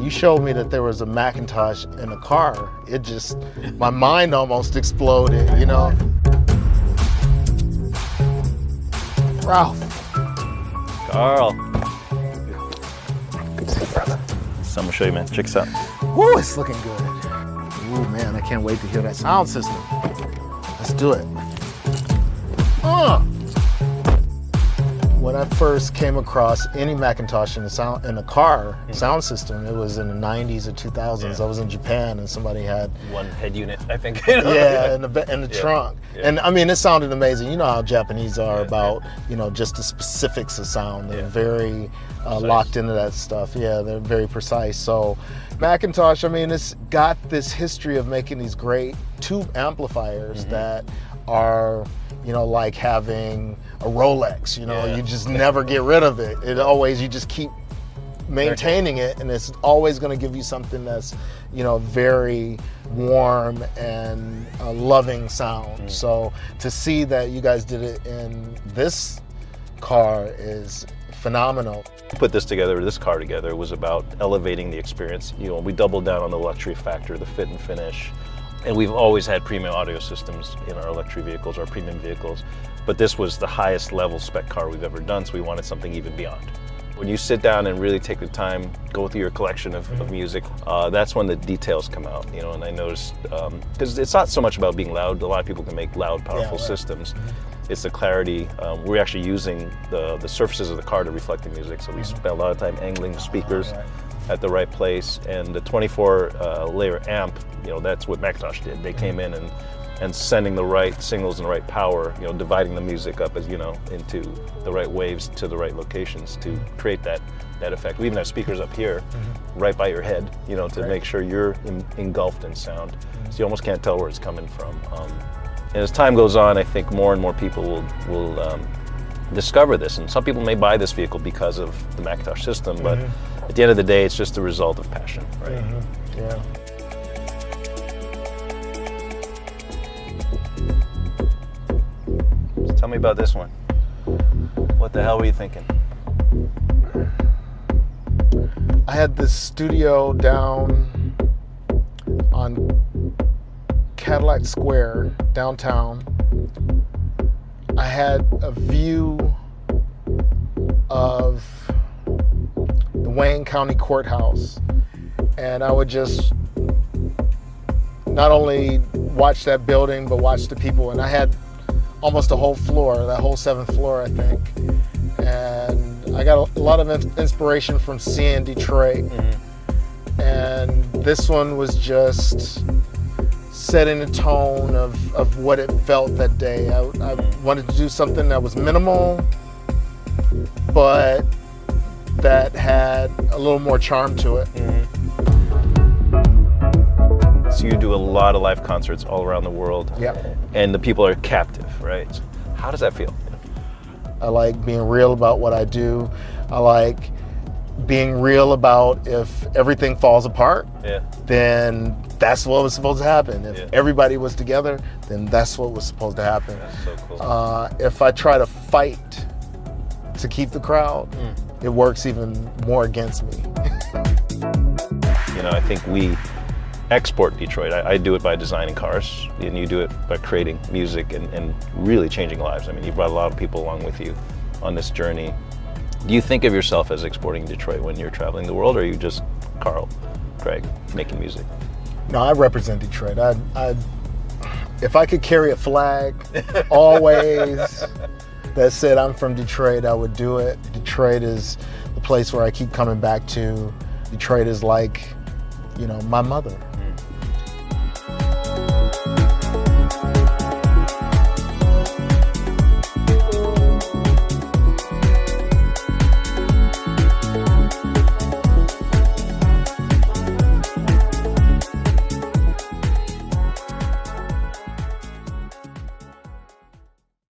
you showed me that there was a McIntosh in a car, it just, my mind almost exploded, you know? Ralph. Carl. Good to see you, brother. So I'm gonna show you, man. Check this out. Woo, it's looking good. Ooh, man, I can't wait to hear that sound system. Let's do it. When I first came across any McIntosh in a car sound system, it was in the 90s or 2000s. Yeah. I was in Japan and somebody had One head unit, I think. yeah, in the trunk. Yeah. And I mean, it sounded amazing. You know how Japanese are Yeah, about, you know, just the specifics of sound. They're Yeah. very locked into that stuff. Yeah, they're very precise. So McIntosh, I mean, it's got this history of making these great tube amplifiers that are, you know, like having a Rolex, you know, Yeah. you just never get rid of it. It always, you just keep maintaining it, and it's always going to give you something that's, you know, very warm and loving sound. So to see that you guys did it in this car is phenomenal. Put this together, this car together, was about elevating the experience. You know, we doubled down on the luxury factor, the fit and finish. And we've always had premium audio systems in our luxury vehicles, our premium vehicles. But this was the highest level spec car we've ever done, so we wanted something even beyond. When you sit down and really take the time, go through your collection of music, that's when the details come out, you know, and I noticed, because it's not so much about being loud. A lot of people can make loud, powerful systems. It's the clarity. We're actually using the surfaces of the car to reflect the music, so we spent a lot of time angling the speakers at the right place, and the 24 layer amp, you know, that's what McIntosh did. They came in and sending the right signals and the right power, you know, dividing the music up, as you know, into the right waves to the right locations to create that effect. We even have speakers up here, right by your head, you know, to make sure you're engulfed in sound, so you almost can't tell where it's coming from. And as time goes on, I think more and more people will discover this, and some people may buy this vehicle because of the McIntosh system, but at the end of the day, it's just the result of passion, right? Yeah. So tell me about this one. What the hell were you thinking? I had this studio down on Cadillac Square downtown. I had a view of the Wayne County Courthouse, and I would just not only watch that building, but watch the people. And I had almost a whole floor, that whole 7th floor, I think. And I got a lot of inspiration from seeing Detroit. And this one was just setting the tone of what it felt that day. I wanted to do something that was minimal, but that had a little more charm to it. So you do a lot of live concerts all around the world, and the people are captive, right? How does that feel? I like being real about what I do. I like being real about if everything falls apart, then that's what was supposed to happen. If everybody was together, then that's what was supposed to happen. That's so cool. If I try to fight to keep the crowd, it works even more against me. You know, I think we export Detroit. I do it by designing cars, and you do it by creating music and really changing lives. I mean, you brought a lot of people along with you on this journey. Do you think of yourself as exporting Detroit when you're traveling the world, or are you just Carl, Craig, making music? No, I represent Detroit. If I could carry a flag always that said I'm from Detroit, I would do it. Detroit is the place where I keep coming back to. Detroit is like, you know, my mother.